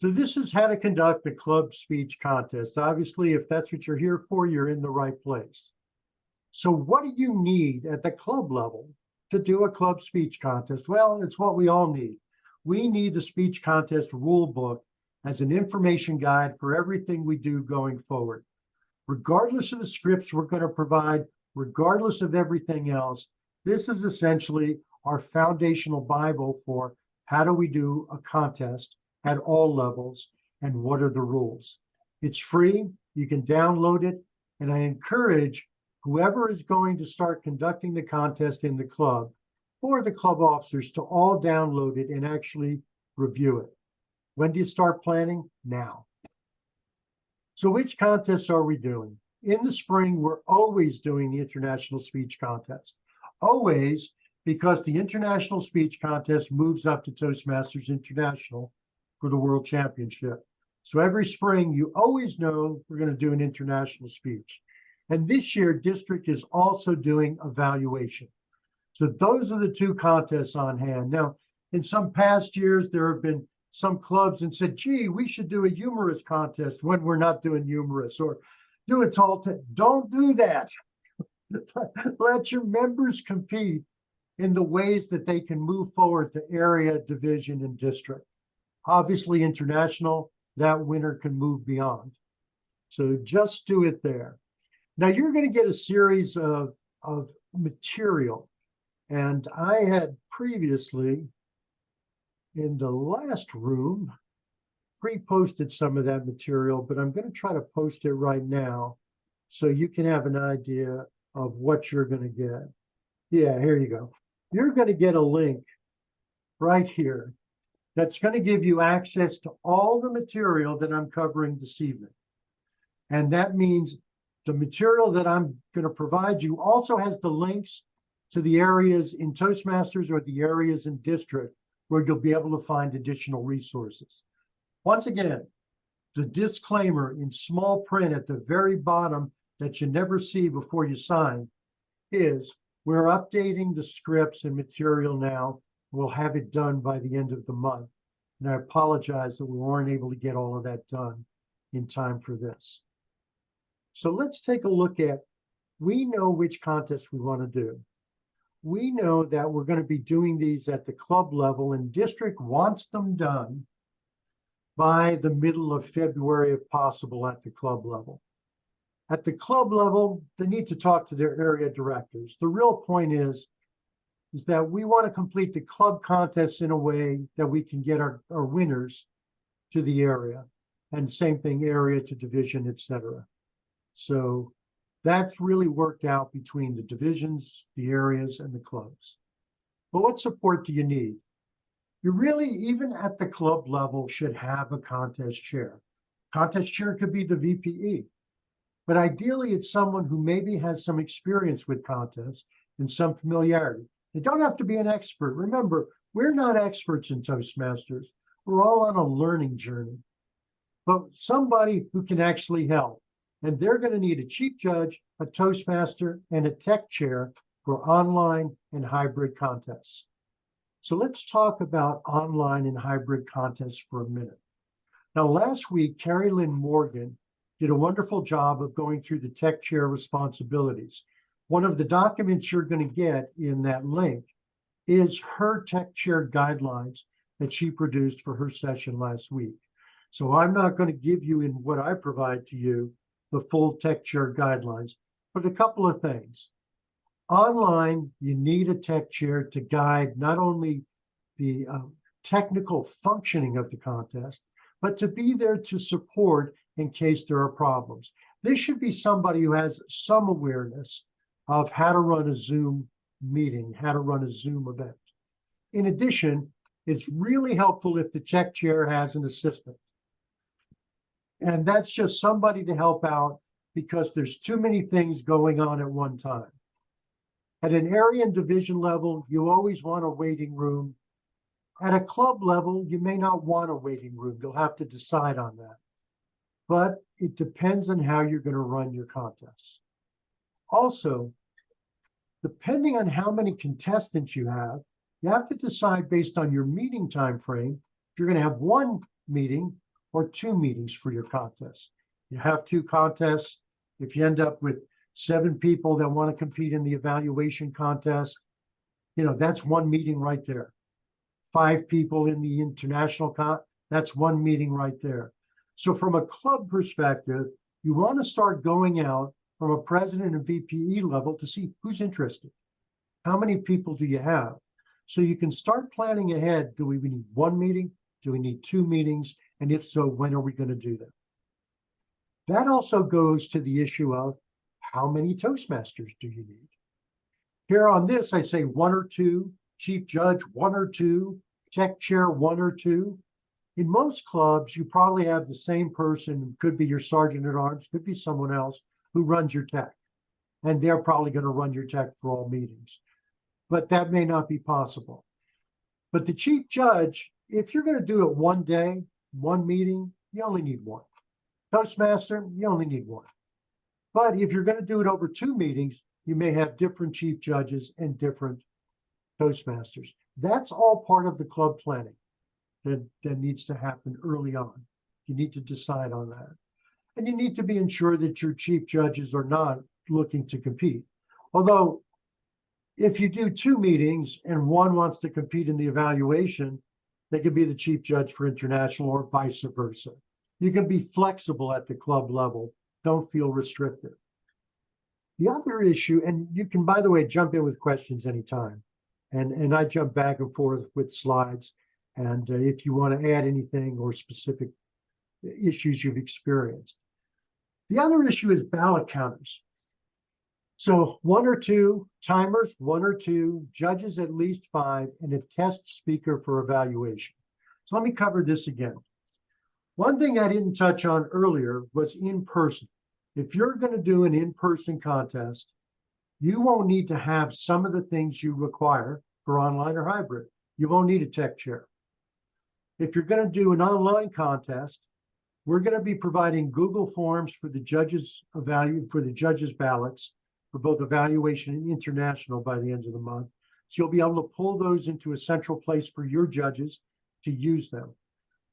So this is how to conduct a club speech contest. Obviously, if that's what you're here for, you're in the right place. So what do you need at the club level to do a club speech contest? Well, it's what we all need. We need the speech contest rule book as an information guide for everything we do going forward. Regardless of the scripts we're going to provide, regardless of everything else, this is essentially our foundational Bible for how do we do a contest at all levels and what are the rules. It's free, you can download it, and I encourage whoever is going to start conducting the contest in the club or the club officers to all download it and actually review it. When do you start planning? Now. So which contests are we doing? In the spring, we're always doing the International Speech Contest. Always, because the International Speech Contest moves up to Toastmasters International for the World Championship. So every spring, you always know we're going to do an international speech. And this year, district is also doing evaluation. So those are the two contests on hand. Now, in some past years, there have been some clubs and said, gee, we should do a humorous contest when we're not doing humorous, or do a tall. Don't do that. Let your members compete in the ways that they can move forward to area, division, and district. Obviously, international, that winner can move beyond. So just do it there. Now you're going to get a series of material. And I had previously, in the last room, pre-posted some of that material, but I'm going to try to post it right now so you can have an idea of what you're going to get. Yeah, here you go. You're going to get a link right here that's going to give you access to all the material that I'm covering this evening. And that means the material that I'm going to provide you also has the links to the areas in Toastmasters or the areas in district where you'll be able to find additional resources. Once again, the disclaimer in small print at the very bottom that you never see before you sign is we're updating the scripts and material now. We'll have it done by the end of the month. And I apologize that we weren't able to get all of that done in time for this. So let's take a look at, we know which contests we want to do. We know that we're going to be doing these at the club level, and district wants them done by the middle of February, if possible, at the club level. At the club level, they need to talk to their area directors. The real point is that we want to complete the club contests in a way that we can get our winners to the area, and same thing, area to division, etc. So that's really worked out between the divisions, the areas, and the clubs. But what support do you need? You really, even at the club level, should have a contest chair. Contest chair could be the VPE, but ideally it's someone who maybe has some experience with contests and some familiarity. They don't have to be an expert. Remember, we're not experts in Toastmasters. We're all on a learning journey, but somebody who can actually help. And they're going to need a chief judge, a Toastmaster, and a tech chair for online and hybrid contests. So let's talk about online and hybrid contests for a minute. Now, last week, Carrie Lynn Morgan did a wonderful job of going through the tech chair responsibilities. One of the documents you're going to get in that link is her tech chair guidelines that she produced for her session last week. So I'm not going to give you in what I provide to you the full tech chair guidelines, but a couple of things. Online, you need a tech chair to guide not only the technical functioning of the contest, but to be there to support in case there are problems. This should be somebody who has some awareness of how to run a Zoom meeting, how to run a Zoom event. In addition, it's really helpful if the tech chair has an assistant. And that's just somebody to help out because there's too many things going on at one time. At an area and division level, you always want a waiting room. At a club level, you may not want a waiting room. You'll have to decide on that. But it depends on how you're going to run your contests. Also, depending on how many contestants you have to decide based on your meeting time frame if you're going to have one meeting or 2 meetings for your contest. You have 2 contests. If you end up with 7 people that want to compete in the evaluation contest, that's 1 meeting right there. 5 people in the international that's 1 meeting right there. So from a club perspective, you want to start going out from a president and VPE level to see who's interested. How many people do you have? So you can start planning ahead. Do we need 1 meeting? Do we need 2 meetings? And if so, when are we going to do them? That also goes to the issue of how many Toastmasters do you need? Here on this, I say 1 or 2, chief judge 1 or 2, tech chair 1 or 2. In most clubs, you probably have the same person, could be your sergeant at arms, could be someone else who runs your tech. And they're probably going to run your tech for all meetings. But that may not be possible. But the chief judge, if you're going to do it 1 day, 1 meeting, you only need 1. Toastmaster, you only need 1. But if you're going to do it over 2 meetings, you may have different chief judges and different Toastmasters. That's all part of the club planning that needs to happen early on. You need to decide on that. And you need to be ensured that your chief judges are not looking to compete. Although, if you do 2 meetings and 1 wants to compete in the evaluation, they could be the chief judge for international or vice versa. You can be flexible at the club level. Don't feel restricted. The other issue, and you can, by the way, jump in with questions anytime. And I jump back and forth with slides. And if you want to add anything or specific issues you've experienced. The other issue is ballot counters. So 1 or 2 timers, 1 or 2 judges, at least 5, and a test speaker for evaluation. So let me cover this again. One thing I didn't touch on earlier was in person. If you're going to do an in-person contest, you won't need to have some of the things you require for online or hybrid. You won't need a tech chair. If you're going to do an online contest, we're going to be providing Google Forms for the judges' ballots for both evaluation and international by the end of the month. So you'll be able to pull those into a central place for your judges to use them.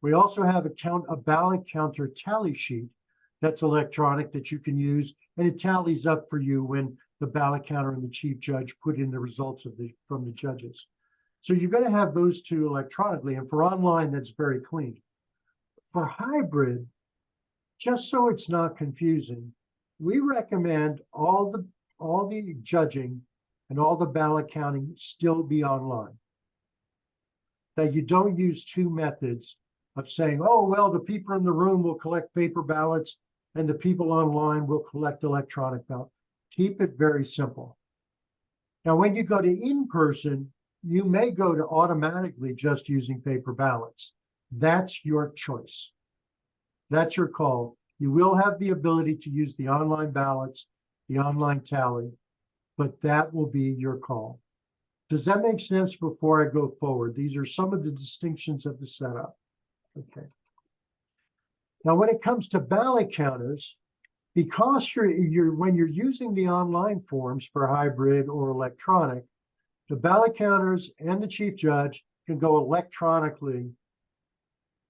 We also have a ballot counter tally sheet that's electronic that you can use, and it tallies up for you when the ballot counter and the chief judge put in the results from the judges. So you're going to have those 2 electronically, and for online, that's very clean. For hybrid, just so it's not confusing, we recommend all the judging and all the ballot counting still be online. That you don't use 2 methods of saying, oh, well, the people in the room will collect paper ballots and the people online will collect electronic ballots. Keep it very simple. Now, when you go to in-person, you may go to automatically just using paper ballots. That's your choice. That's your call. You will have the ability to use the online ballots, the online tally, but that will be your call. Does that make sense before I go forward? These are some of the distinctions of the setup. Okay. Now, when it comes to ballot counters, because when you're using the online forms for hybrid or electronic, the ballot counters and the chief judge can go electronically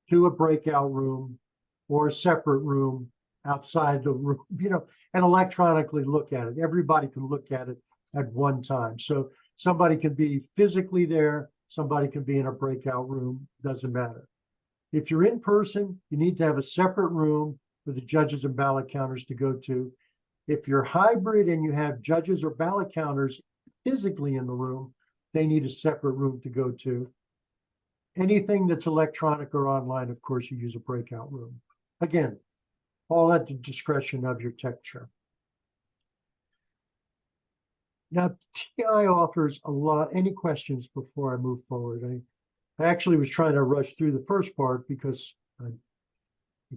to a breakout room or a separate room outside the room, and electronically look at it. Everybody can look at it at one time. So somebody can be physically there, somebody can be in a breakout room, doesn't matter. If you're in person, you need to have a separate room for the judges and ballot counters to go to. If you're hybrid and you have judges or ballot counters physically in the room, they need a separate room to go to. Anything that's electronic or online, of course, you use a breakout room. Again, all at the discretion of your tech chair. Now, TI offers a lot. Any questions before I move forward? I actually was trying to rush through the first part because I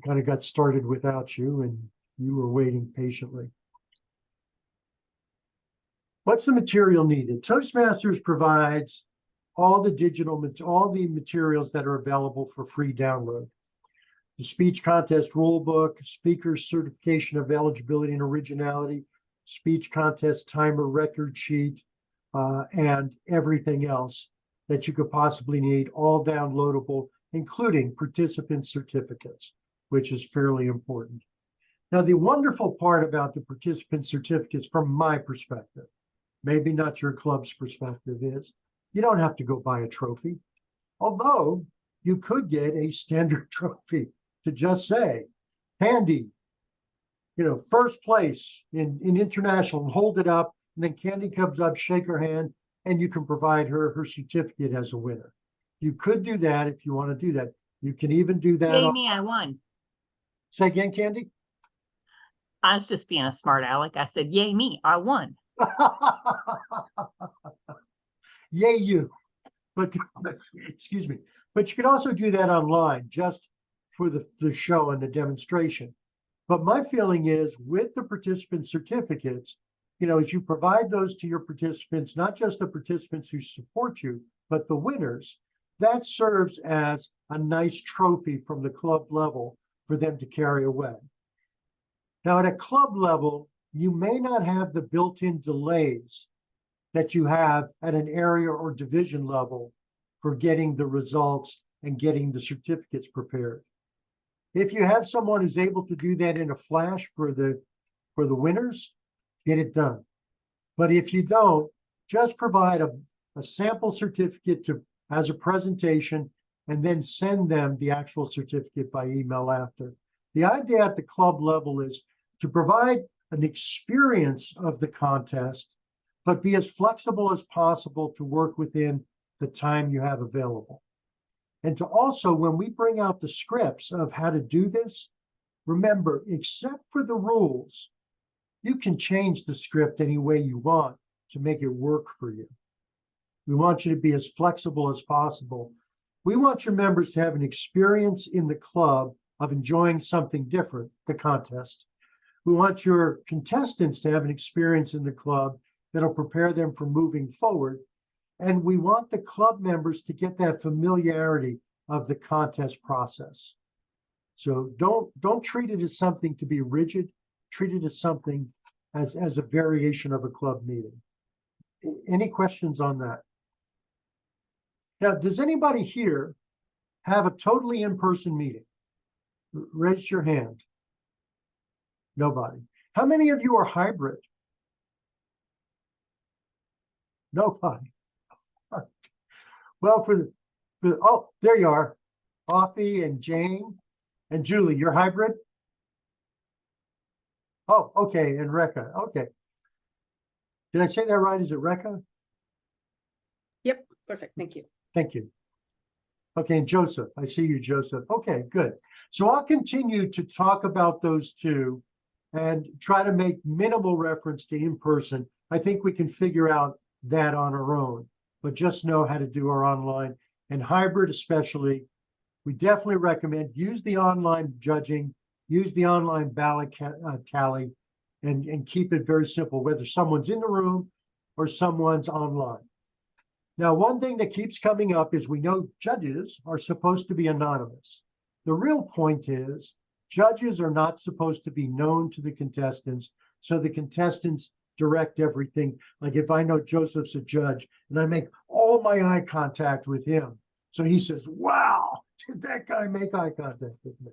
kind of got started without you and you were waiting patiently. What's the material needed? Toastmasters provides all the materials that are available for free download. The speech contest rulebook, speaker's certification of eligibility and originality, speech contest timer record sheet, and everything else that you could possibly need, all downloadable, including participant certificates. which is fairly important. Now, the wonderful part about the participant certificates, from my perspective, maybe not your club's perspective, is you don't have to go buy a trophy. Although you could get a standard trophy to just say, Candy, first place in international, and hold it up. And then Candy comes up, shake her hand, and you can provide her certificate as a winner. You could do that if you want to do that. You can even do that. Yay, me, I won. Say again, Candy? I was just being a smart aleck. I said, yay, me, I won. Yay, you. But excuse me. But you can also do that online just for the show and the demonstration. But my feeling is with the participant certificates, as you provide those to your participants, not just the participants who support you, but the winners, that serves as a nice trophy from the club level for them to carry away. Now, at a club level, you may not have the built-in delays that you have at an area or division level for getting the results and getting the certificates prepared. If you have someone who's able to do that in a flash for the winners, get it done. But if you don't, just provide a sample certificate as a presentation and then send them the actual certificate by email after. The idea at the club level is to provide an experience of the contest, but be as flexible as possible to work within the time you have available. And to also, when we bring out the scripts of how to do this, remember, except for the rules, you can change the script any way you want to make it work for you. We want you to be as flexible as possible. We want your members to have an experience in the club of enjoying something different, the contest. We want your contestants to have an experience in the club that'll prepare them for moving forward. And we want the club members to get that familiarity of the contest process. So don't treat it as something to be rigid. Treat it as something as a variation of a club meeting. Any questions on that? Now, does anybody here have a totally in-person meeting? Raise your hand. Nobody. How many of you are hybrid? Nobody. Well, oh, there you are. Offie and Jane and Julie, you're hybrid? Oh, okay, and Rekha. Okay. Did I say that right? Is it Rekha? Yep, perfect. Thank you. Thank you. Okay, and Joseph. I see you, Joseph. Okay, good. So I'll continue to talk about those two and try to make minimal reference to in-person. I think we can figure out that on our own, but just know how to do our online and hybrid especially. We definitely recommend use the online judging, use the online ballot tally, and keep it very simple, whether someone's in the room or someone's online. Now, one thing that keeps coming up is we know judges are supposed to be anonymous. The real point is judges are not supposed to be known to the contestants, so the contestants direct everything. Like if I know Joseph's a judge and I make all my eye contact with him, so he says, wow, did that guy make eye contact with me?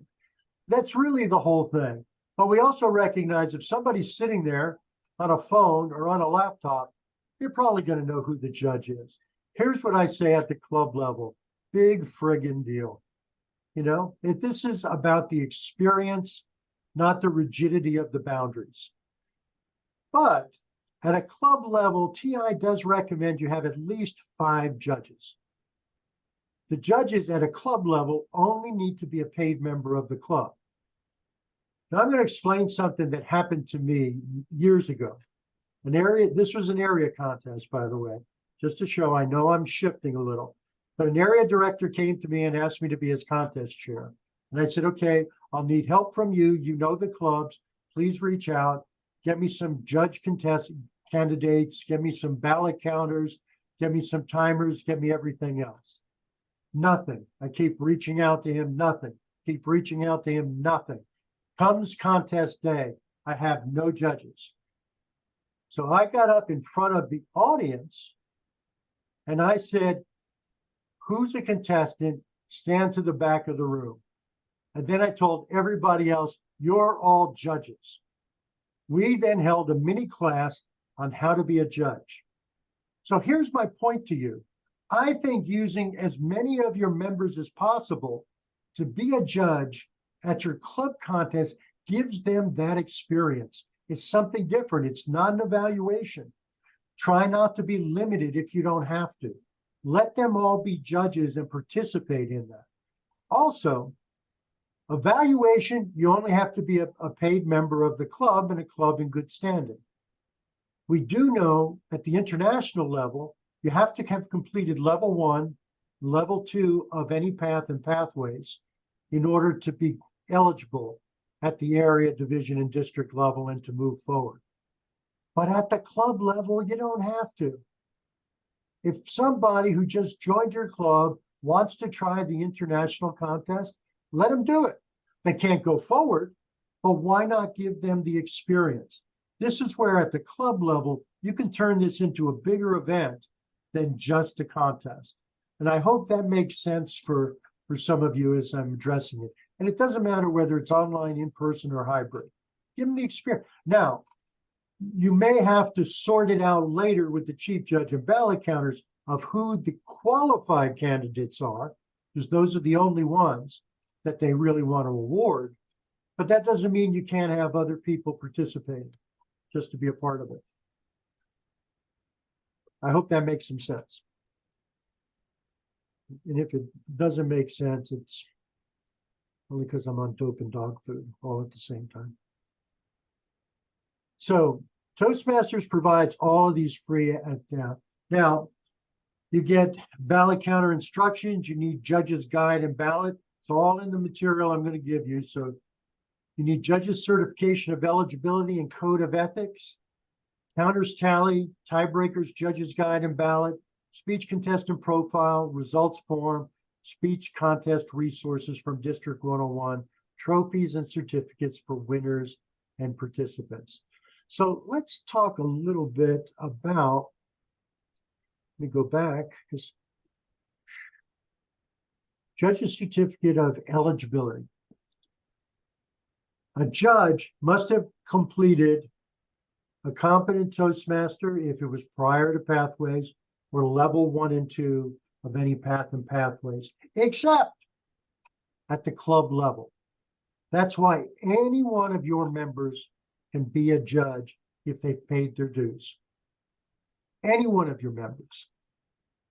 That's really the whole thing. But we also recognize if somebody's sitting there on a phone or on a laptop, you're probably going to know who the judge is. Here's what I say at the club level. Big friggin' deal. This is about the experience, not the rigidity of the boundaries. But at a club level, TI does recommend you have at least 5 judges. The judges at a club level only need to be a paid member of the club. Now, I'm going to explain something that happened to me years ago. This was an area contest, by the way, just to show I know I'm shifting a little. But an area director came to me and asked me to be his contest chair. And I said, okay, I'll need help from you. You know the clubs. Please reach out. Get me some judge contest candidates. Get me some ballot counters. Get me some timers. Get me everything else. Nothing. I keep reaching out to him. Nothing. Keep reaching out to him. Nothing. Comes contest day, I have no judges. So I got up in front of the audience and I said, who's a contestant? Stand to the back of the room. And then I told everybody else, you're all judges. We then held a mini class on how to be a judge. So here's my point to you. I think using as many of your members as possible to be a judge at your club contest gives them that experience. It's something different. It's not an evaluation. Try not to be limited if you don't have to. Let them all be judges and participate in that. Also, evaluation, you only have to be a paid member of the club and a club in good standing. We do know at the international level, you have to have completed level 1, level 2 of any path and pathways in order to be eligible at the area, division, and district level and to move forward. But at the club level, you don't have to. If somebody who just joined your club wants to try the international contest, let them do it. They can't go forward, but why not give them the experience? This is where at the club level, you can turn this into a bigger event than just a contest. And I hope that makes sense for some of you as I'm addressing it. And it doesn't matter whether it's online, in person, or hybrid. Give them the experience. Now, you may have to sort it out later with the chief judge and ballot counters of who the qualified candidates are, because those are the only ones that they really want to award. But that doesn't mean you can't have other people participating just to be a part of it. I hope that makes some sense. And if it doesn't make sense, it's only because I'm on dope and dog food all at the same time. So Toastmasters provides all of these free. Now, you get ballot counter instructions. You need judge's guide and ballot. It's all in the material I'm going to give you. So you need judge's certification of eligibility and code of ethics, counters tally, tiebreakers, judge's guide and ballot, speech contestant profile, results form, speech contest resources from District 101, trophies and certificates for winners and participants. So let's talk a little bit about, let me go back, because judge's certificate of eligibility. A judge must have completed a competent Toastmaster if it was prior to Pathways or level 1 and 2 of any path and pathways, except at the club level. That's why any one of your members can be a judge if they've paid their dues. Any one of your members.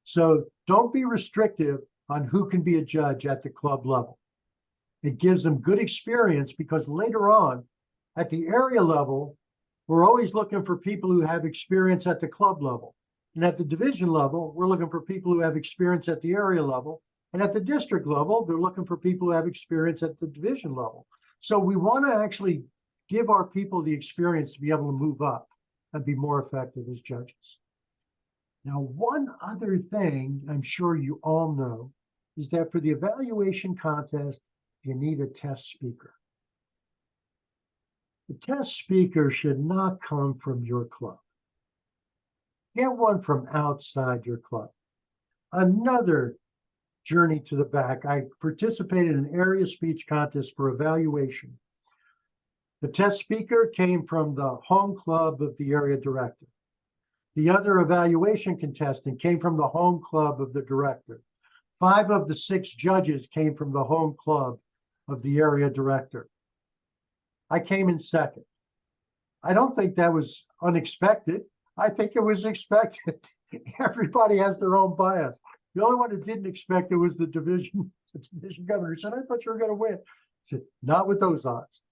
So don't be restrictive on who can be a judge at the club level. It gives them good experience because later on at the area level, we're always looking for people who have experience at the club level. And at the division level, we're looking for people who have experience at the area level. And at the district level, they're looking for people who have experience at the division level. So we want to actually give our people the experience to be able to move up and be more effective as judges. Now, one other thing I'm sure you all know is that for the evaluation contest, you need a test speaker. The test speaker should not come from your club. Get one from outside your club. Another journey to the back, I participated in an area speech contest for evaluation. The test speaker came from the home club of the area director. The other evaluation contestant came from the home club of the director. 5 of the 6 judges came from the home club of the area director. I came in second. I don't think that was unexpected. I think it was expected. Everybody has their own bias. The only one who didn't expect it was the division governor. He said, I thought you were going to win. I said, not with those odds.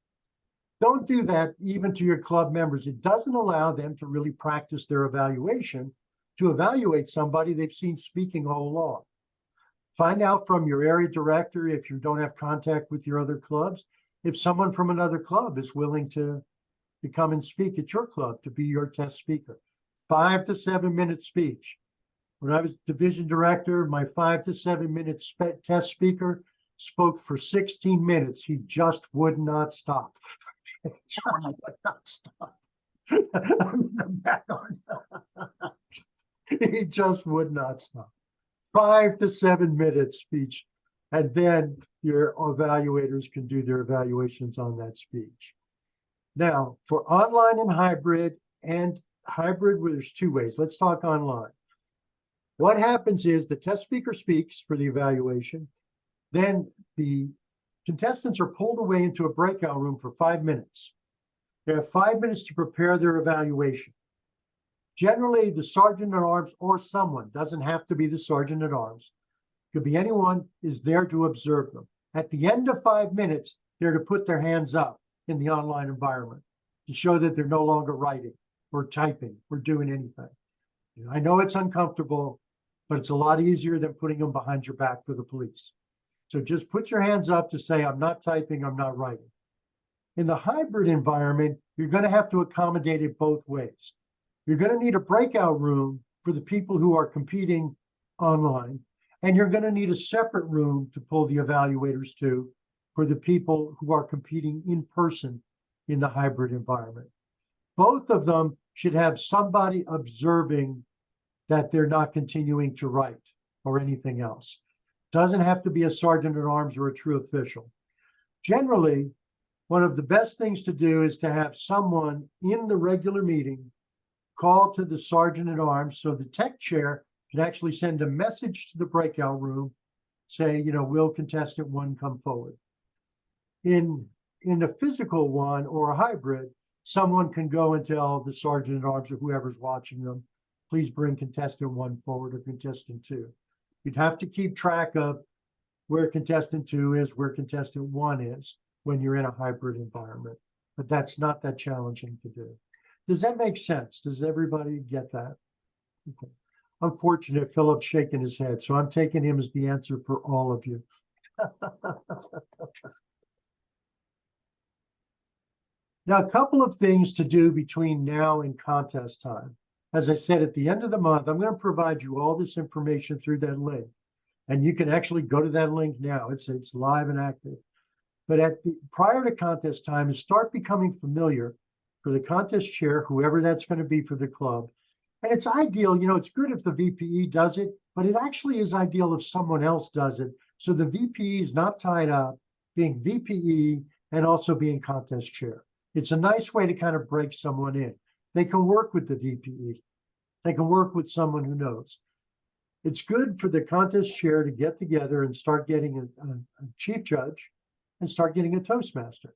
Don't do that even to your club members. It doesn't allow them to really practice their evaluation to evaluate somebody they've seen speaking all along. Find out from your area director, if you don't have contact with your other clubs, if someone from another club is willing to come and speak at your club to be your test speaker. 5 to 7 minute speech. When I was division director, my 5 to 7 minute test speaker spoke for 16 minutes. He just would not stop. Just would not stop. He just would not stop. 5 to 7 minute speech. And then your evaluators can do their evaluations on that speech. Now, for online and hybrid, where there's two ways. Let's talk online. What happens is the test speaker speaks for the evaluation. Then the contestants are pulled away into a breakout room for 5 minutes. They have 5 minutes to prepare their evaluation. Generally, the sergeant at arms or someone, doesn't have to be the sergeant at arms, could be anyone, is there to observe them. At the end of 5 minutes, they're to put their hands up in the online environment to show that they're no longer writing or typing or doing anything. I know it's uncomfortable, but it's a lot easier than putting them behind your back for the police. So just put your hands up to say, I'm not typing, I'm not writing. In the hybrid environment, you're going to have to accommodate it both ways. You're going to need a breakout room for the people who are competing online, and you're going to need a separate room to pull the evaluators to for the people who are competing in person in the hybrid environment. Both of them should have somebody observing that they're not continuing to write or anything else. Doesn't have to be a sergeant at arms or a true official. Generally, one of the best things to do is to have someone in the regular meeting call to the sergeant at arms so the tech chair can actually send a message to the breakout room, say, will contestant one come forward? In a physical one or a hybrid, someone can go and tell the sergeant at arms or whoever's watching them, please bring contestant one forward or contestant two. You'd have to keep track of where contestant two is, where contestant one is when you're in a hybrid environment, but that's not that challenging to do. Does that make sense? Does everybody get that? Okay. Unfortunate, Philip's shaking his head, so I'm taking him as the answer for all of you. Now, a couple of things to do between now and contest time. As I said, at the end of the month, I'm going to provide you all this information through that link. And you can actually go to that link now. It's live and active. But prior to contest time, is start becoming familiar for the contest chair, whoever that's going to be for the club. And it's ideal, it's good if the VPE does it, but it actually is ideal if someone else does it. So the VPE is not tied up being VPE and also being contest chair. It's a nice way to kind of break someone in. They can work with the VPE. They can work with someone who knows. It's good for the contest chair to get together and start getting a chief judge and start getting a Toastmaster.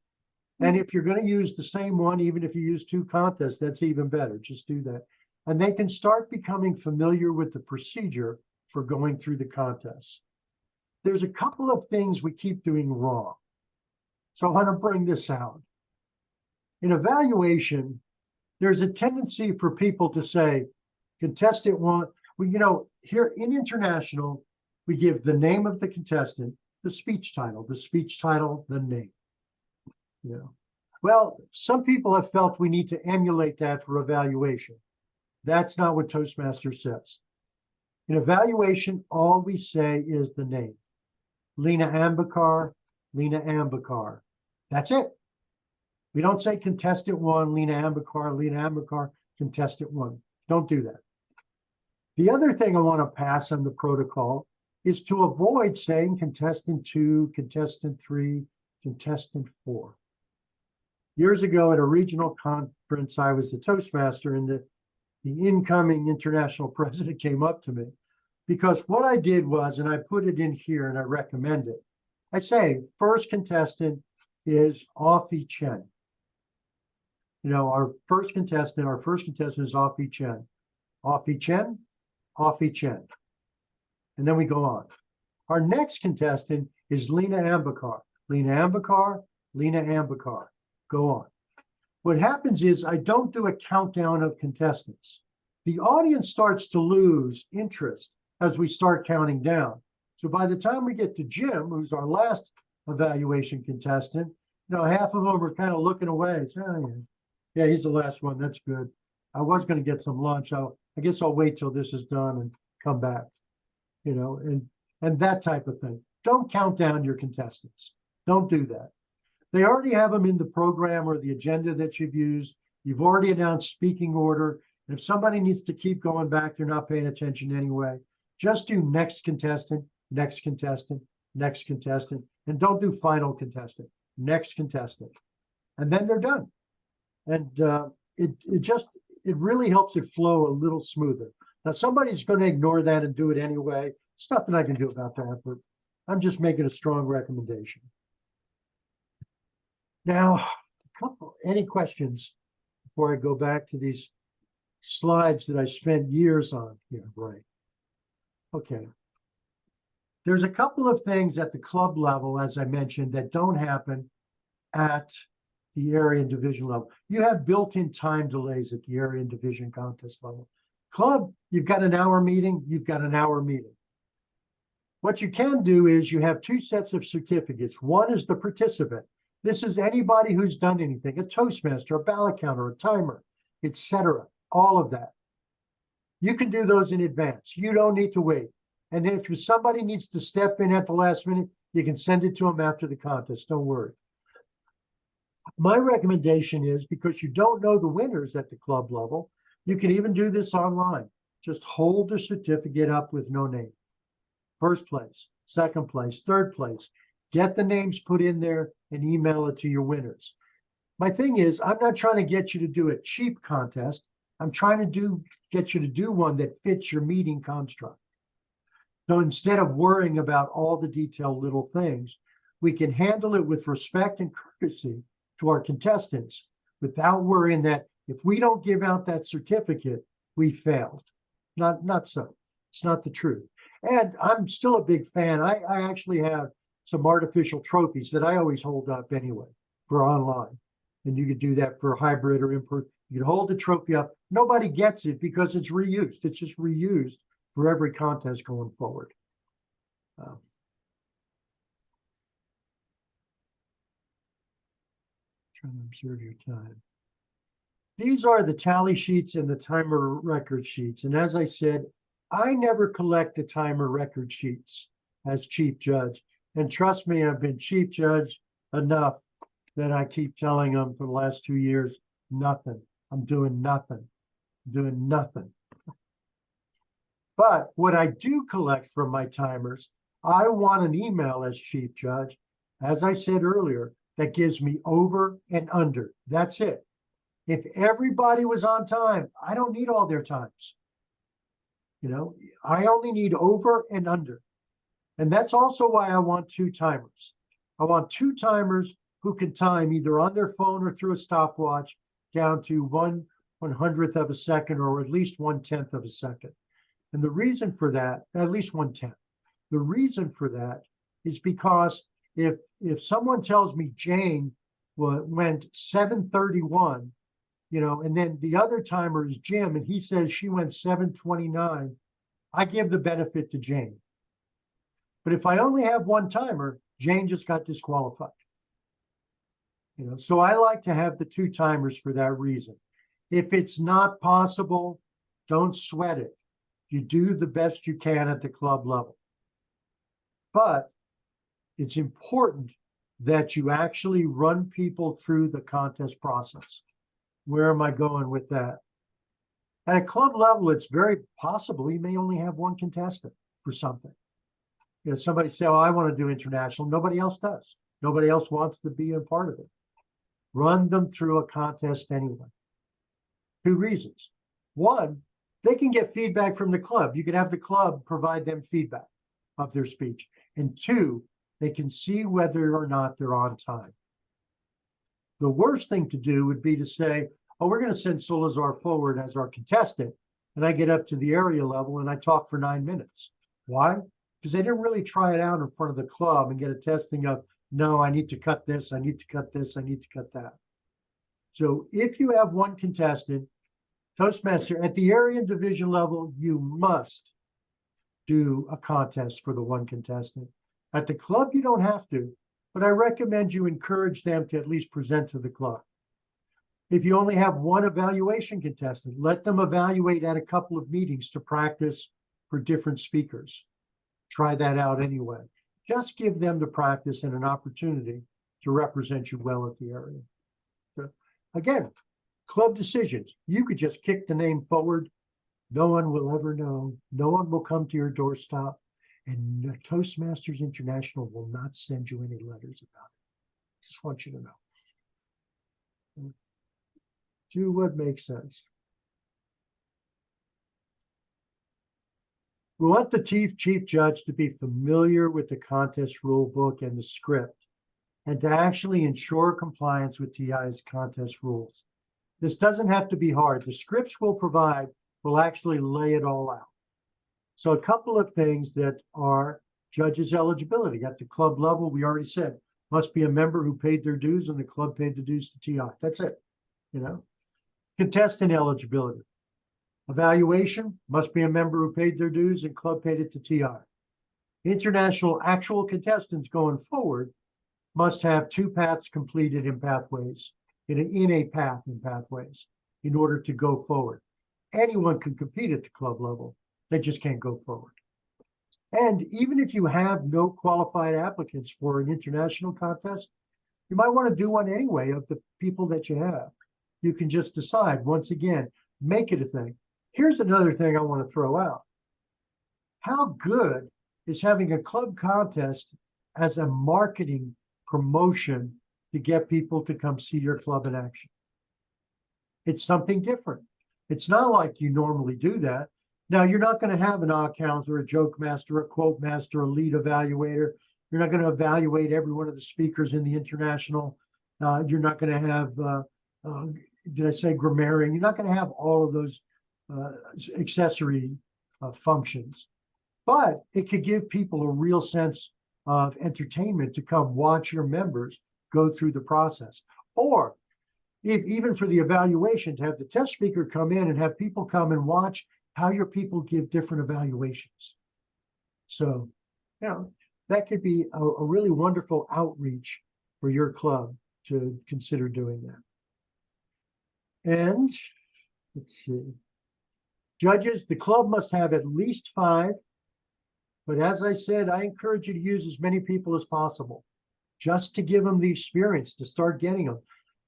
And if you're going to use the same one, even if you use two contests, that's even better. Just do that. And they can start becoming familiar with the procedure for going through the contest. There's a couple of things we keep doing wrong. So I want to bring this out. In evaluation, there's a tendency for people to say, contestant one, here in international, we give the name of the contestant, the speech title, the name. Well, some people have felt we need to emulate that for evaluation. That's not what Toastmaster says. In evaluation, all we say is the name. Lena Ambikar, Lena Ambikar. That's it. We don't say contestant one, Lena Ambikar, contestant one. Don't do that. The other thing I want to pass on the protocol is to avoid saying contestant two, contestant three, contestant four. Years ago at a regional conference, I was the Toastmaster, and the incoming international president came up to me because what I did was, and I put it in here and I recommend it, I say first contestant is Afi Chen. Our first contestant is Afi Chen. Afi Chen, Afi Chen. And then we go on. Our next contestant is Lena Ambikar. Lena Ambikar, Lena Ambikar. Go on. What happens is I don't do a countdown of contestants. The audience starts to lose interest as we start counting down. So by the time we get to Jim, who's our last evaluation contestant, half of them are kind of looking away. Say, oh, yeah, he's the last one. That's good. I was going to get some lunch. I guess I'll wait till this is done and come back, and that type of thing. Don't count down your contestants. Don't do that. They already have them in the program or the agenda that you've used. You've already announced speaking order. And if somebody needs to keep going back, they're not paying attention anyway. Just do next contestant, next contestant, and don't do final contestant, next contestant. And then they're done. And it really helps it flow a little smoother. Now, somebody's going to ignore that and do it anyway. There's nothing I can do about that, but I'm just making a strong recommendation. Now, any questions before I go back to these slides that I spent years on here, right? Okay. There's a couple of things at the club level, as I mentioned, that don't happen at the area and division level. You have built-in time delays at the area and division contest level. Club, you've got an hour meeting, you've got an hour meeting. What you can do is you have two sets of certificates. One is the participant. This is anybody who's done anything, a Toastmaster, a ballot counter, a timer, etc. All of that. You can do those in advance. You don't need to wait. And if somebody needs to step in at the last minute, you can send it to them after the contest. Don't worry. My recommendation is, because you don't know the winners at the club level, you can even do this online. Just hold the certificate up with no name. First place, second place, third place. Get the names put in there and email it to your winners. My thing is, I'm not trying to get you to do a cheap contest. I'm trying to get you to do one that fits your meeting construct. So instead of worrying about all the detailed little things, we can handle it with respect and courtesy to our contestants without worrying that if we don't give out that certificate, we failed. Not so. It's not the truth. And I'm still a big fan. I actually have some artificial trophies that I always hold up anyway for online. And you could do that for hybrid or in-person. You can hold the trophy up. Nobody gets it because it's reused. It's just reused for every contest going forward. Trying to observe your time. These are the tally sheets and the timer record sheets. And as I said, I never collect the timer record sheets as chief judge. And trust me, I've been chief judge enough that I keep telling them for the last 2 years, nothing. I'm doing nothing. I'm doing nothing. But what I do collect from my timers, I want an email as chief judge, as I said earlier, that gives me over and under. That's it. If everybody was on time, I don't need all their times. You know, I only need over and under. And that's also why I want two timers. I want two timers who can time either on their phone or through a stopwatch down to 1/100th of a second, or at least 1/10th of a second. And the reason for that, at least 1/10. The reason for that is because if someone tells me Jane went 7:31, you know, and then the other timer is Jim, and he says she went 7:29, I give the benefit to Jane. But if I only have one timer, Jane just got disqualified. You know, so I like to have the two timers for that reason. If it's not possible, don't sweat it. You do the best you can at the club level. But it's important that you actually run people through the contest process. Where am I going with that? At a club level, it's very possible you may only have one contestant for something. You know, somebody say, oh, I want to do international. Nobody else does. Nobody else wants to be a part of it. Run them through a contest anyway. Two reasons. One, they can get feedback from the club. You can have the club provide them feedback of their speech. And two, they can see whether or not they're on time. The worst thing to do would be to say, oh, we're going to send Solazar forward as our contestant. And I get up to the area level and I talk for 9 minutes. Why? Because they didn't really try it out in front of the club and get a testing of, no, I need to cut this, I need to cut this, I need to cut that. So if you have one contestant, Toastmaster, at the area and division level, you must do a contest for the one contestant. At the club, you don't have to, but I recommend you encourage them to at least present to the club. If you only have one evaluation contestant, let them evaluate at a couple of meetings to practice for different speakers. Try that out anyway. Just give them the practice and an opportunity to represent you well at the area. So again, club decisions. You could just kick the name forward. No one will ever know. No one will come to your doorstep. And Toastmasters International will not send you any letters about it. Just want you to know. Do what makes sense. We want the chief judge to be familiar with the contest rule book and the script, and to actually ensure compliance with TI's contest rules. This doesn't have to be hard. The scripts we'll provide will actually lay it all out. So a couple of things that are judges' eligibility at the club level, we already said, must be a member who paid their dues and the club paid the dues to TI. That's it, you know. Contestant eligibility. Evaluation must be a member who paid their dues and club paid it to TI. International actual contestants going forward must have 2 paths completed in pathways, in a path in pathways, in order to go forward. Anyone can compete at the club level. They just can't go forward. And even if you have no qualified applicants for an international contest, you might want to do one anyway of the people that you have. You can just decide, once again, make it a thing. Here's another thing I want to throw out. How good is having a club contest as a marketing promotion to get people to come see your club in action? It's something different. It's not like you normally do that. Now, you're not going to have an counselor, a joke master, a quote master, a lead evaluator. You're not going to evaluate every one of the speakers in the international. You're not going to have, did I say grammarian? You're not going to have all of those accessory functions. But it could give people a real sense of entertainment to come watch your members go through the process. Or even for the evaluation, to have the test speaker come in and have people come and watch how your people give different evaluations. So, you know, that could be a really wonderful outreach for your club to consider doing that. And let's see. Judges, the club must have at least 5. But as I said, I encourage you to use as many people as possible, just to give them the experience, to start getting them.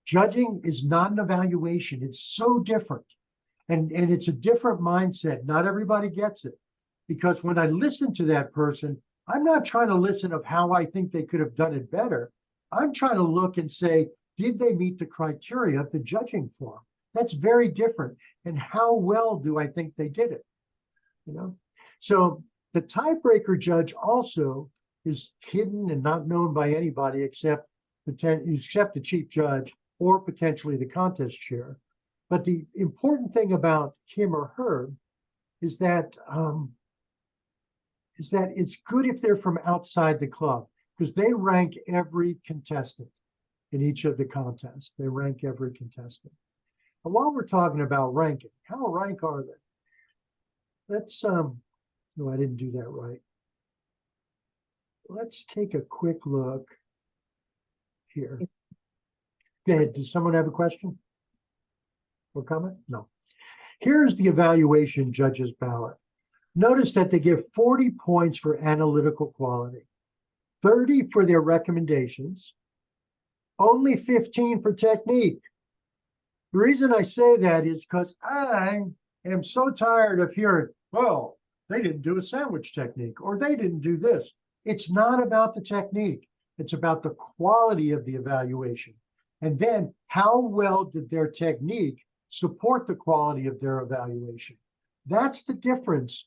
Judging is not an evaluation. It's so different. And it's a different mindset. Not everybody gets it. Because when I listen to that person, I'm not trying to listen of how I think they could have done it better. I'm trying to look and say, did they meet the criteria of the judging form? That's very different. And how well do I think they did it? You know? So the tiebreaker judge also is hidden and not known by anybody except the chief judge or potentially the contest chair. But the important thing about him or her is that it's good if they're from outside the club, because they rank every contestant in each of the contests. They rank every contestant. And while we're talking about ranking, how rank are they? Let's no, I didn't do that right. Let's take a quick look here. Go ahead. Does someone have a question or comment? No. Here's the evaluation judges ballot. Notice that they give 40 points for analytical quality, 30 for their recommendations, only 15 for technique. The reason I say that is because I am so tired of hearing, well, they didn't do a sandwich technique or they didn't do this. It's not about the technique. It's about the quality of the evaluation. And then how well did their technique support the quality of their evaluation? That's the difference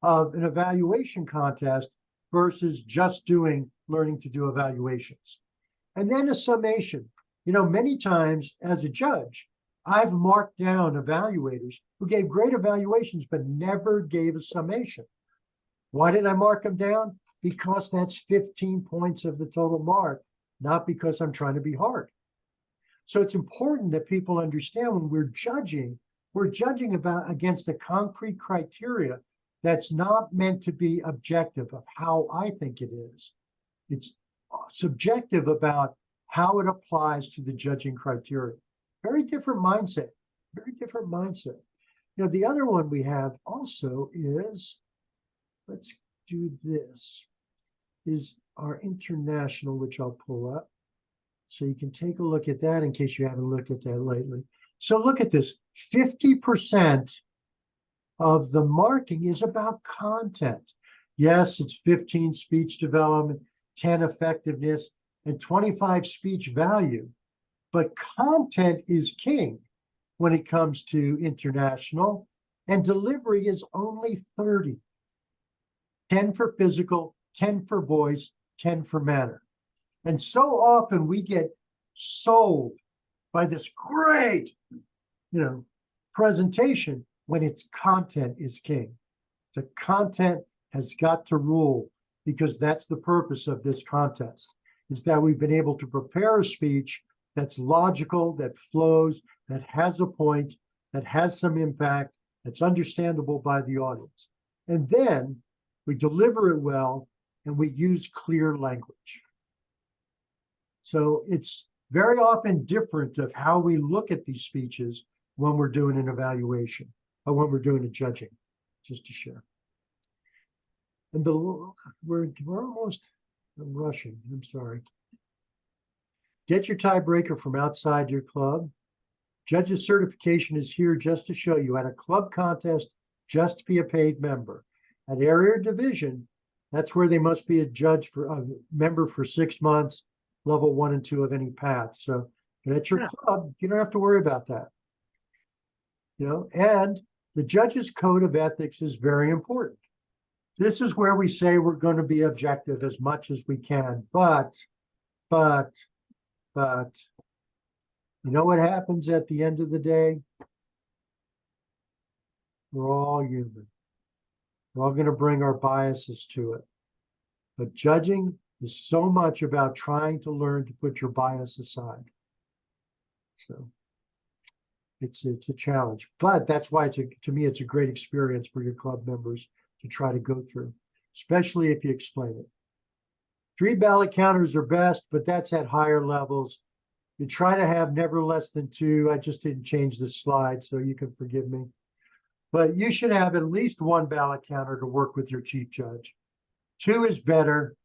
of an evaluation contest versus just learning to do evaluations. And then a summation. You know, many times as a judge, I've marked down evaluators who gave great evaluations but never gave a summation. Why did I mark them down? Because that's 15 points of the total mark, not because I'm trying to be hard. So it's important that people understand when we're judging against a concrete criteria that's not meant to be objective of how I think it is. It's subjective about how it applies to the judging criteria. Very different mindset, very different mindset. You know, the other one we have also is, let's do this, is our international, which I'll pull up. So you can take a look at that in case you haven't looked at that lately. So look at this, 50% of the marking is about content. Yes, it's 15 speech development, 10 effectiveness, and 25 speech value. But content is king when it comes to international, and delivery is only 30. 10 for physical, 10 for voice, 10 for manner. And so often we get sold by this great, presentation when its content is king. The content has got to rule, because that's the purpose of this contest, is that we've been able to prepare a speech that's logical, that flows, that has a point, that has some impact, that's understandable by the audience. And then we deliver it well, and we use clear language. So it's very often different of how we look at these speeches when we're doing an evaluation or when we're doing a judging, just to share. And we're almost, I'm rushing, I'm sorry. Get your tiebreaker from outside your club. Judges certification is here just to show you at a club contest, just be a paid member. At area or division, that's where they must be a member for 6 months, level 1 and 2 of any path. So at your club, you don't have to worry about that. And the judge's code of ethics is very important. This is where we say we're going to be objective as much as we can, but you know what happens at the end of the day? We're all human. We're all going to bring our biases to it. But judging is so much about trying to learn to put your bias aside. So it's a challenge, but that's why to me, it's a great experience for your club members to try to go through, especially if you explain it. 3 ballot counters are best, but that's at higher levels. You try to have never less than 2. I just didn't change the slide, so you can forgive me. But you should have at least 1 ballot counter to work with your chief judge. 2 is better.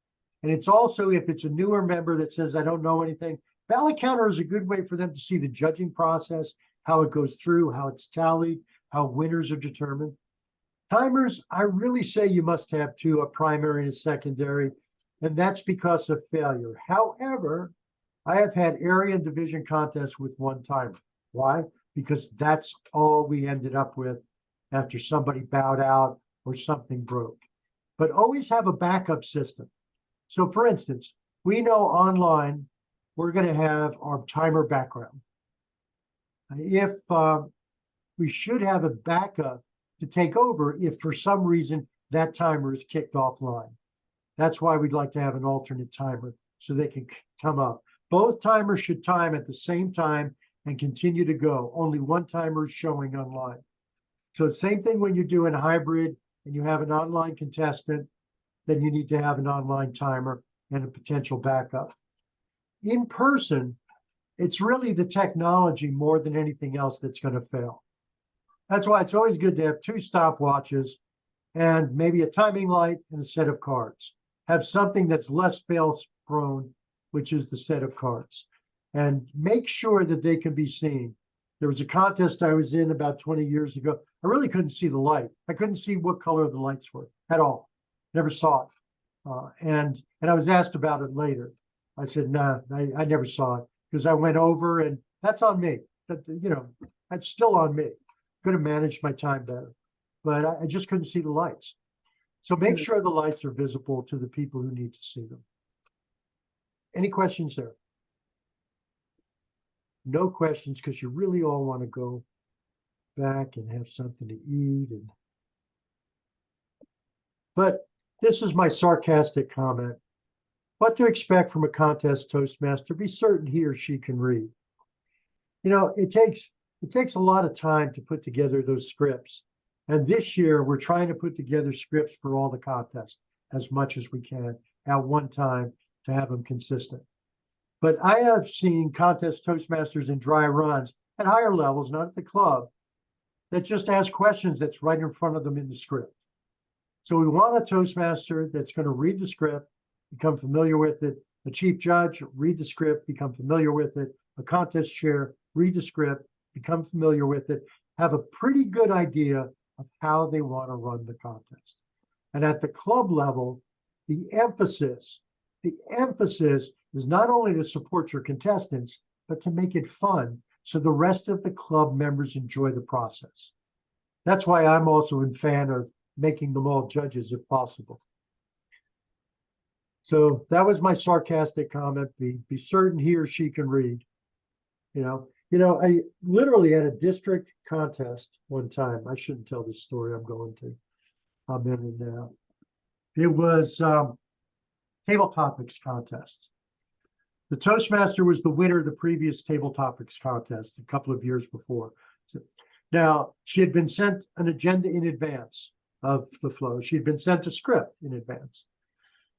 And it's also, if it's a newer member that says, I don't know anything, ballot counter is a good way for them to see the judging process, how it goes through, how it's tallied, how winners are determined. Timers, I really say you must have 2, a primary and a secondary, and that's because of failure. However, I have had area and division contests with 1 timer. Why? Because that's all we ended up with after somebody bowed out or something broke. But always have a backup system. So for instance, we know online we're going to have our timer background. If we should have a backup to take over if for some reason that timer is kicked offline. That's why we'd like to have an alternate timer so they can come up. Both timers should time at the same time and continue to go. Only 1 timer is showing online. So same thing when you're doing hybrid and you have an online contestant, then you need to have an online timer and a potential backup. In person, it's really the technology more than anything else that's going to fail. That's why it's always good to have 2 stopwatches and maybe a timing light and a set of cards. Have something that's less fail prone, which is the set of cards. And make sure that they can be seen. There was a contest I was in about 20 years ago. I really couldn't see the light. I couldn't see what color the lights were at all. Never saw it. And I was asked about it later. I said, nah, I never saw it because I went over, and that's on me. But, that's still on me. Could have managed my time better, but I just couldn't see the lights. So make sure the lights are visible to the people who need to see them. Any questions there? No questions, because you really all want to go back and have something to eat. But this is my sarcastic comment. What to expect from a contest Toastmaster? Be certain he or she can read. It takes a lot of time to put together those scripts. And this year, we're trying to put together scripts for all the contests as much as we can at one time to have them consistent. But I have seen contest Toastmasters in dry runs at higher levels, not at the club, that just ask questions that's right in front of them in the script. So we want a Toastmaster that's going to read the script, become familiar with it. A chief judge, read the script, become familiar with it. A contest chair, read the script, become familiar with it, have a pretty good idea of how they want to run the contest. And at the club level, the emphasis is not only to support your contestants, but to make it fun so the rest of the club members enjoy the process. That's why I'm also a fan of making them all judges if possible. So that was my sarcastic comment. Be certain he or she can read. I literally had a district contest one time. I shouldn't tell this story. I'm going to. I'm in it now. It was table topics contest. The Toastmaster was the winner of the previous table topics contest a couple of years before. Now, she had been sent an agenda in advance of the flow. She had been sent a script in advance.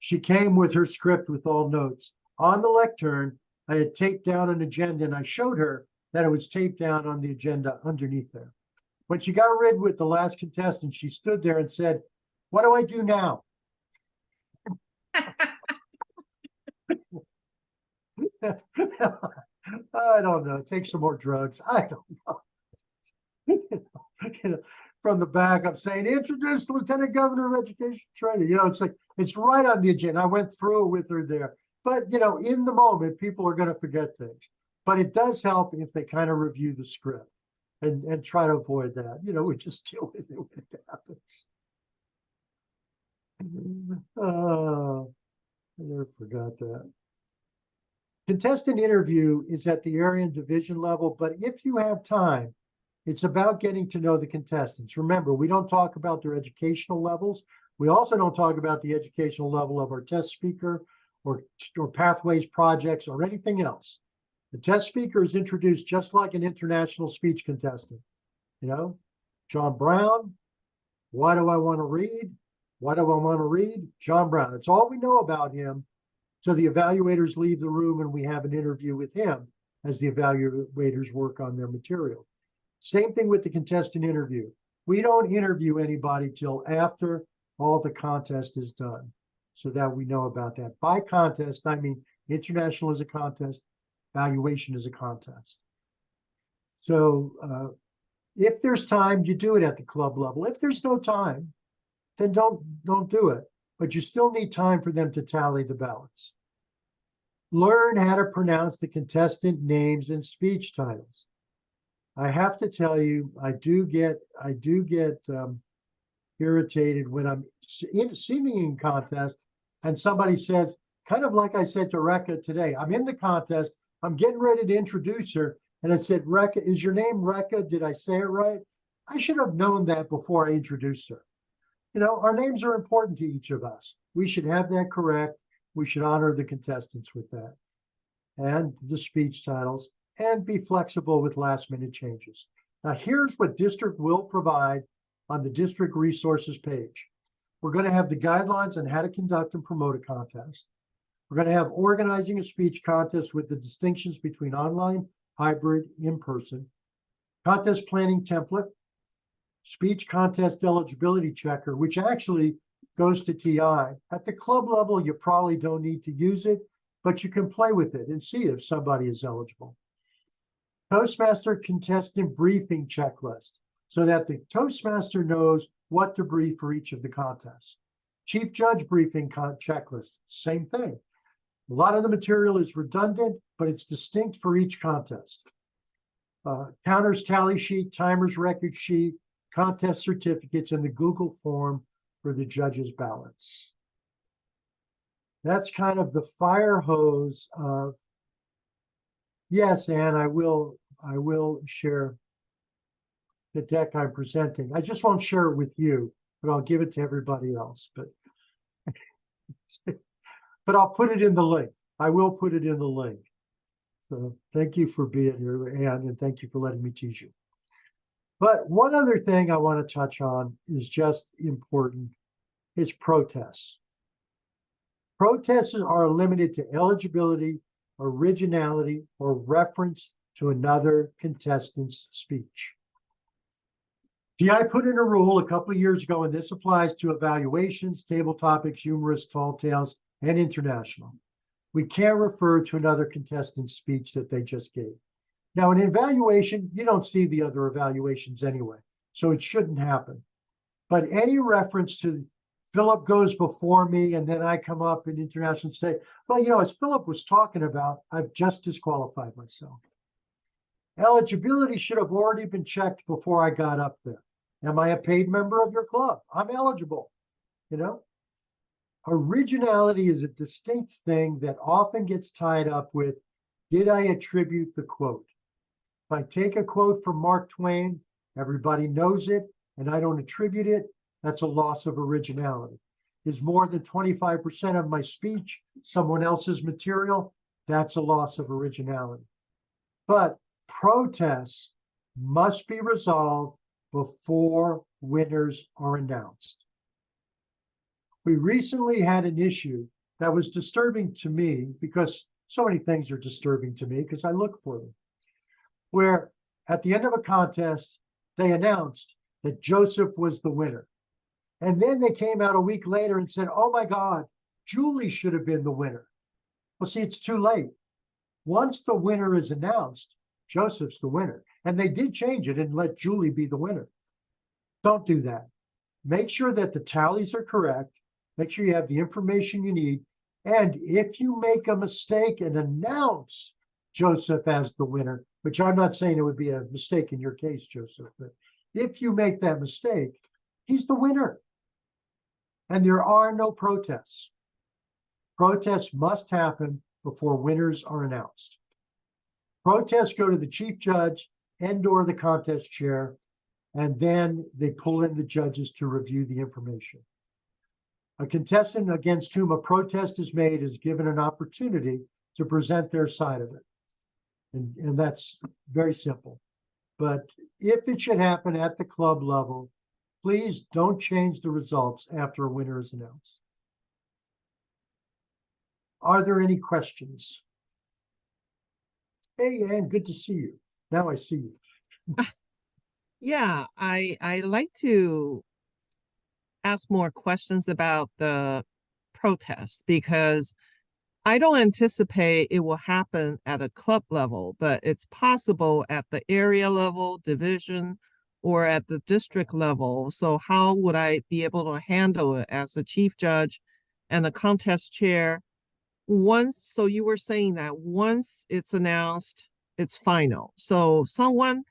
She came with her script with all notes. On the lectern, I had taped down an agenda and I showed her that it was taped down on the agenda underneath there. When she got rid with the last contestant, she stood there and said, "What do I do now?" I don't know. Take some more drugs. I don't know. From the back, I'm saying, "Introduce the Lieutenant Governor of Education Training." It's like, it's right on the agenda. I went through it with her there. But, in the moment, people are going to forget things. But it does help if they kind of review the script and try to avoid that. We just deal with it when it happens. I never forgot that. Contestant interview is at the area and division level, but if you have time, it's about getting to know the contestants. Remember, we don't talk about their educational levels. We also don't talk about the educational level of our test speaker or pathways projects or anything else. The test speaker is introduced just like an international speech contestant. John Brown, why do I want to read? Why do I want to read? John Brown. That's all we know about him. So the evaluators leave the room and we have an interview with him as the evaluators work on their material. Same thing with the contestant interview. We don't interview anybody till after all the contest is done so that we know about that. By contest, I mean international is a contest, evaluation is a contest. So if there's time, you do it at the club level. If there's no time, then don't do it. But you still need time for them to tally the ballots. Learn how to pronounce the contestant names and speech titles. I have to tell you, I do get irritated when I'm in a singing contest and somebody says, kind of like I said to Rekha today, I'm in the contest, I'm getting ready to introduce her, and it said, "Rekha, is your name Rekha? Did I say it right?" I should have known that before I introduced her. Our names are important to each of us. We should have that correct. We should honor the contestants with that and the speech titles and be flexible with last minute changes. Now, here's what district will provide on the district resources page. We're going to have the guidelines on how to conduct and promote a contest. We're going to have organizing a speech contest with the distinctions between online, hybrid, in-person, contest planning template, speech contest eligibility checker, which actually goes to TI. At the club level, you probably don't need to use it, but you can play with it and see if somebody is eligible. Toastmaster contestant briefing checklist, so that the Toastmaster knows what to brief for each of the contests. Chief judge briefing checklist, same thing. A lot of the material is redundant, but it's distinct for each contest. Counters tally sheet, timers record sheet, contest certificates, and the Google form for the judges' ballots. That's kind of the fire hose of, yes, Anne, I will share the deck I'm presenting. I just won't share it with you, but I'll give it to everybody else. But I'll put it in the link. I will put it in the link. So thank you for being here, Anne, and thank you for letting me teach you. But one other thing I want to touch on is just important. It's protests. Protests are limited to eligibility, originality, or reference to another contestant's speech. TI put in a rule a couple of years ago, and this applies to evaluations, table topics, humorous, tall tales, and international. We can't refer to another contestant's speech that they just gave. Now, in evaluation, you don't see the other evaluations anyway, so it shouldn't happen. But any reference to Philip goes before me and then I come up in international state. Well, you know, as Philip was talking about, I've just disqualified myself. Eligibility should have already been checked before I got up there. Am I a paid member of your club? I'm eligible, you know? Originality is a distinct thing that often gets tied up with, did I attribute the quote? If I take a quote from Mark Twain, everybody knows it, and I don't attribute it, that's a loss of originality. Is more than 25% of my speech someone else's material? That's a loss of originality. But protests must be resolved before winners are announced. We recently had an issue that was disturbing to me, because so many things are disturbing to me because I look for them, where at the end of a contest, they announced that Joseph was the winner. And then they came out a week later and said, oh my God, Julie should have been the winner. Well, see, it's too late. Once the winner is announced, Joseph's the winner. And they did change it and let Julie be the winner. Don't do that. Make sure that the tallies are correct. Make sure you have the information you need. And if you make a mistake and announce Joseph as the winner, which I'm not saying it would be a mistake in your case, Joseph, but if you make that mistake, he's the winner. And there are no protests. Protests must happen before winners are announced. Protests go to the chief judge and/or the contest chair, and then they pull in the judges to review the information. A contestant against whom a protest is made is given an opportunity to present their side of it. And that's very simple. But if it should happen at the club level, please don't change the results after a winner is announced. Are there any questions? Hey, Ann, good to see you. Now I see you. Yeah, I like to ask more questions about the protests, because I don't anticipate it will happen at a club level, but it's possible at the area level, division, or at the district level. So how would I be able to handle it as a chief judge and the contest chair? So you were saying that once it's announced, it's final. So someone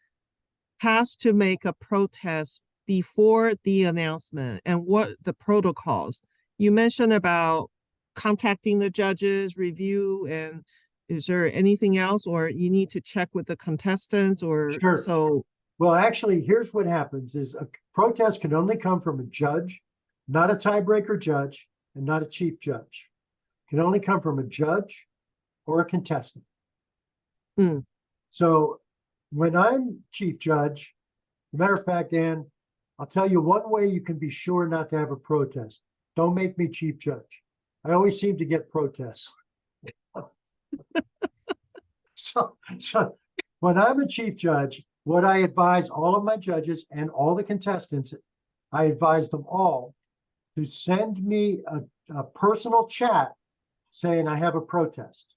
has to make a protest before the announcement, and what the protocols. You mentioned about contacting the judges, review, and is there anything else, or you need to check with the contestants, or Sure. so? Well, actually, here's what happens is a protest can only come from a judge, not a tiebreaker judge, and not a chief judge. It can only come from a judge or a contestant. So when I'm chief judge, as a matter of fact, Ann, I'll tell you one way you can be sure not to have a protest. Don't make me chief judge. I always seem to get protests. So when I'm a chief judge, what I advise all of my judges and all the contestants, I advise them all to send me a personal chat saying I have a protest.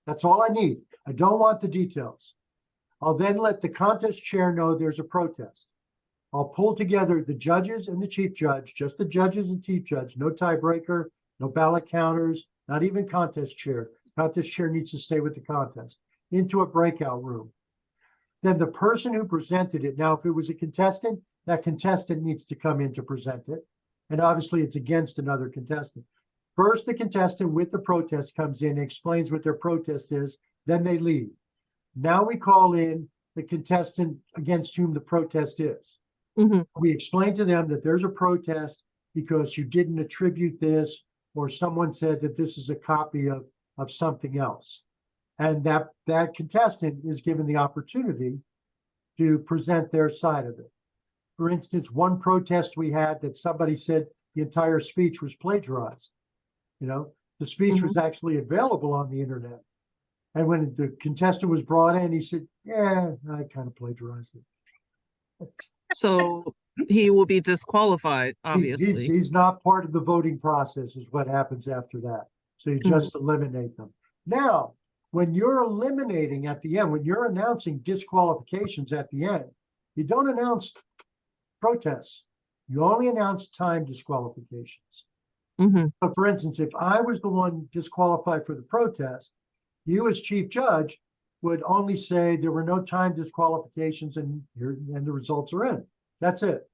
That's all I need. I don't want the details. I'll then let the contest chair know there's a protest. I'll pull together the judges and the chief judge, just the judges and chief judge, no tiebreaker, no ballot counters, not even contest chair. Contest chair needs to stay with the contest, into a breakout room. Then the person who presented it, now if it was a contestant, that contestant needs to come in to present it. And obviously it's against another contestant. First, the contestant with the protest comes in, explains what their protest is, then they leave. Now we call in the contestant against whom the protest is. We explain to them that there's a protest because you didn't attribute this, or someone said that this is a copy of something else. And that contestant is given the opportunity to present their side of it. For instance, one protest we had that somebody said the entire speech was plagiarized. You know, the speech was actually available on the internet. And when the contestant was brought in, he said, yeah, I kind of plagiarized it. So he will be disqualified, obviously. He's not part of the voting process is what happens after that. So you just eliminate them. Now, when you're eliminating at the end, when you're announcing disqualifications at the end, you don't announce protests. You only announce time disqualifications. Mm-hmm. So for instance, if I was the one disqualified for the protest, you as chief judge would only say there were no time disqualifications and the results are in. That's it.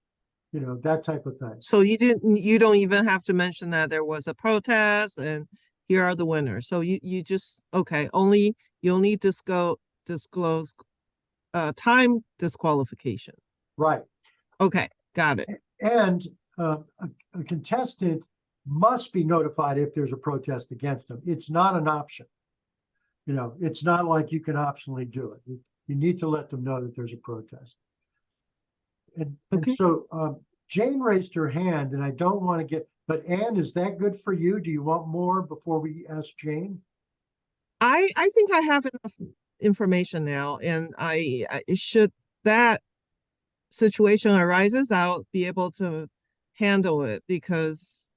You know, that type of thing. So you don't even have to mention that there was a protest and here are the winners. So you just, okay, you only disclose time disqualification. Right. Okay, got it. And a contestant must be notified if there's a protest against them. It's not an option. You know, it's not like you can optionally do it. You need to let them know that there's a protest. And Okay. so Jane raised her hand, and I don't want to get, but Anne, is that good for you? Do you want more before we ask Jane? I think I have enough information now, and should that situation arises, I'll be able to handle it because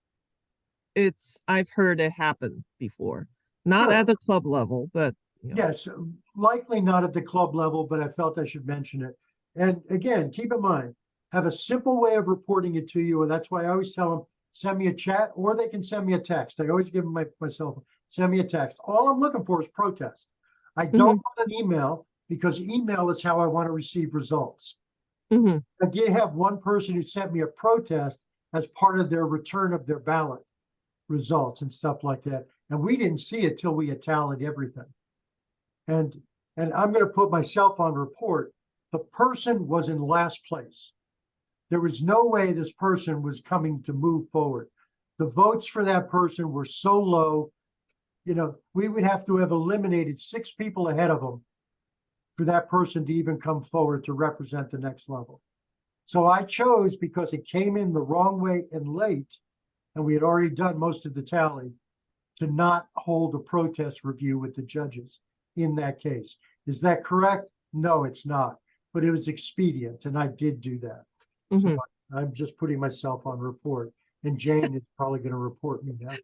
I've heard it happen before. Not Sure. at the club level, but you know. Yes, likely not at the club level, but I felt I should mention it. And again, keep in mind, have a simple way of reporting it to you. And that's why I always tell them, send me a chat or they can send me a text. I always give them my cell phone, send me a text. All I'm looking for is protest. I don't want an email because email is how I want to receive results. Mm-hmm. I did have one person who sent me a protest as part of their return of their ballot results and stuff like that. And we didn't see it till we had tallied everything. And I'm going to put myself on report. The person was in last place. There was no way this person was coming to move forward. The votes for that person were so low, you know, we would have to have eliminated 6 people ahead of them for that person to even come forward to represent the next level. So I chose, because it came in the wrong way and late, and we had already done most of the tally, to not hold a protest review with the judges in that case. Is that correct? No, it's not. But it was expedient, and I did do that. Mm-hmm. So I'm just putting myself on report. And Jane is probably going to report me now.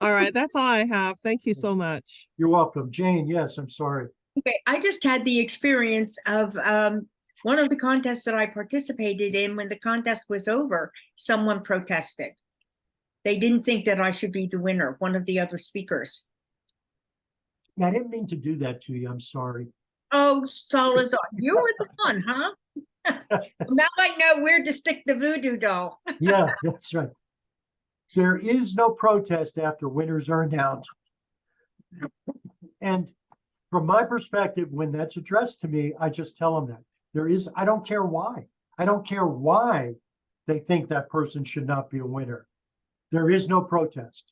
All right, that's all I have. Thank you so much. You're welcome. Jane, yes, I'm sorry. Okay, I just had the experience of one of the contests that I participated in. When the contest was over, someone protested. They didn't think that I should be the winner, one of the other speakers. I didn't mean to do that to you. I'm sorry. Oh, Salazar, you were the one, huh? Now I know where to stick the voodoo doll. Yeah, that's right. There is no protest after winners are announced. And from my perspective, when that's addressed to me, I just tell them that I don't care why. I don't care why they think that person should not be a winner. There is no protest.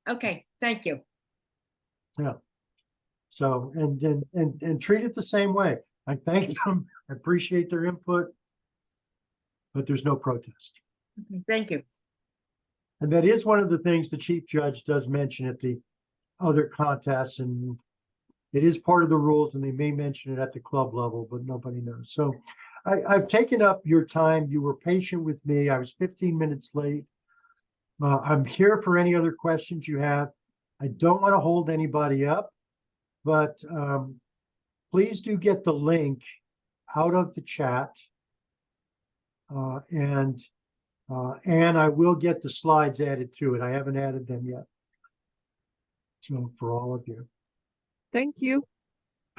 Okay, thank you. Yeah. So, and treat it the same way. I thank them, I appreciate their input, but there's no protest. Thank you. And that is one of the things the chief judge does mention at the other contests, and it is part of the rules, and they may mention it at the club level, but nobody knows. So I've taken up your time. You were patient with me. I was 15 minutes late. I'm here for any other questions you have. I don't want to hold anybody up, but please do get the link out of the chat. And I will get the slides added to it. I haven't added them yet. So for all of you. Thank you.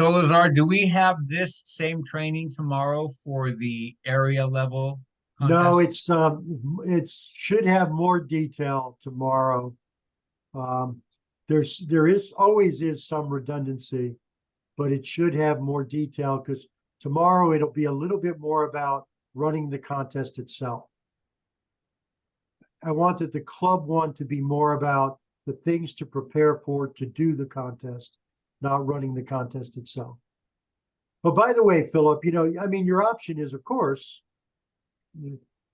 So Lazar, do we have this same training tomorrow for the area level No, contest? it should have more detail tomorrow. There always is some redundancy, but it should have more detail because tomorrow it'll be a little bit more about running the contest itself. I wanted the club one to be more about the things to prepare for to do the contest, not running the contest itself. But by the way, Philip, I mean, your option is, of course,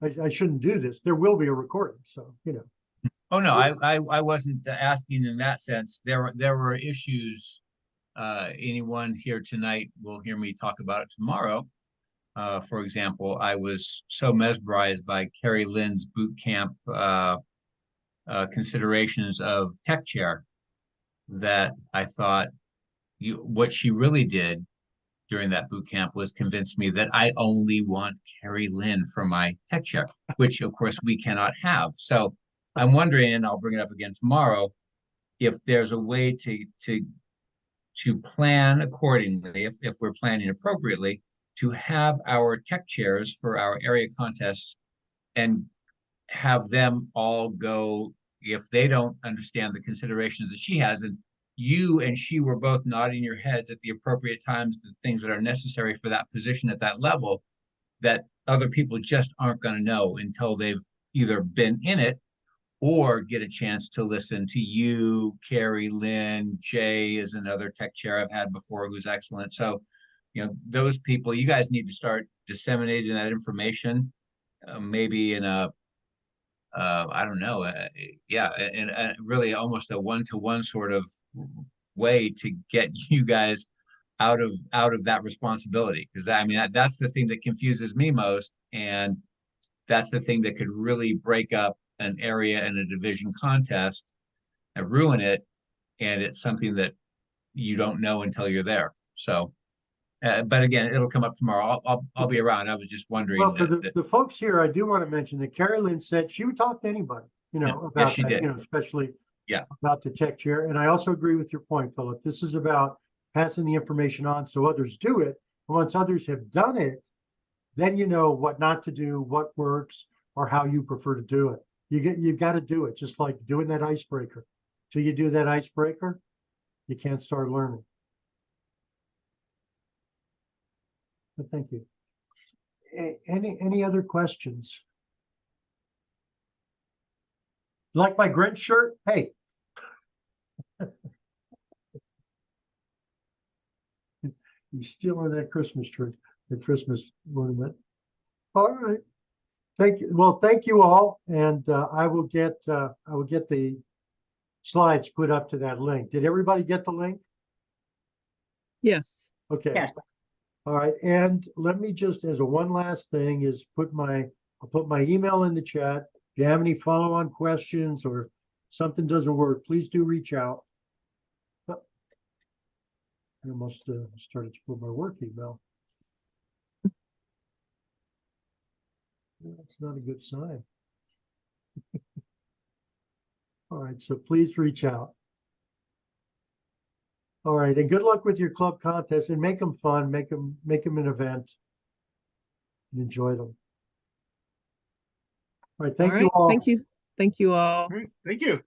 I shouldn't do this. There will be a recording, so, Oh, no, I wasn't asking in that sense. There were issues. Anyone here tonight will hear me talk about it tomorrow. For example, I was so mesmerized by Carrie Lynn's boot camp considerations of tech chair that I thought what she really did during that boot camp was convinced me that I only want Carrie Lynn for my tech chair, which of course we cannot have. So I'm wondering, and I'll bring it up again tomorrow, if there's a way to plan accordingly, if we're planning appropriately, to have our tech chairs for our area contests and have them all go, if they don't understand the considerations that she has, and you and she were both nodding your heads at the appropriate times to the things that are necessary for that position at that level, that other people just aren't going to know until they've either been in it or get a chance to listen to you, Carrie, Lynn, Jay is another tech chair I've had before who's excellent. So, you know, those people, you guys need to start disseminating that information, maybe in a, I don't know, yeah, and really almost a one-to-one sort of way to get you guys out of that responsibility. Because I mean, that's the thing that confuses me most, and that's the thing that could really break up an area and a division contest and ruin it. And it's something that you don't know until you're there. So, but again, it'll come up tomorrow. I'll be around. I was just wondering. Well, for the folks here, I do want to mention that Carrie Lynn said she would talk to anybody, you know, Yeah. Yes, about she that, did. you know, especially Yeah. about the tech chair. And I also agree with your point, Philip. This is about passing the information on so others do it. And once others have done it, then you know what not to do, what works, or how you prefer to do it. You've got to do it, just like doing that icebreaker. Till you do that icebreaker, you can't start learning. But thank you. Any other questions? Like my Grinch shirt? Hey. You stealing that Christmas tree, the Christmas ornament. All right. Thank you. Well, thank you all. And I will get the slides put up to that link. Did everybody get the link? Yes. Okay. Yeah. All right. And let me just, as a one last thing, is I'll put my email in the chat. If you have any follow-on questions or something doesn't work, please do reach out. I almost started to put my work email. That's not a good sign. All right, so please reach out. All right, and good luck with your club contest and make them fun, make them an event. And enjoy them. All right, thank you all. Thank you. Thank you all. All right, thank you.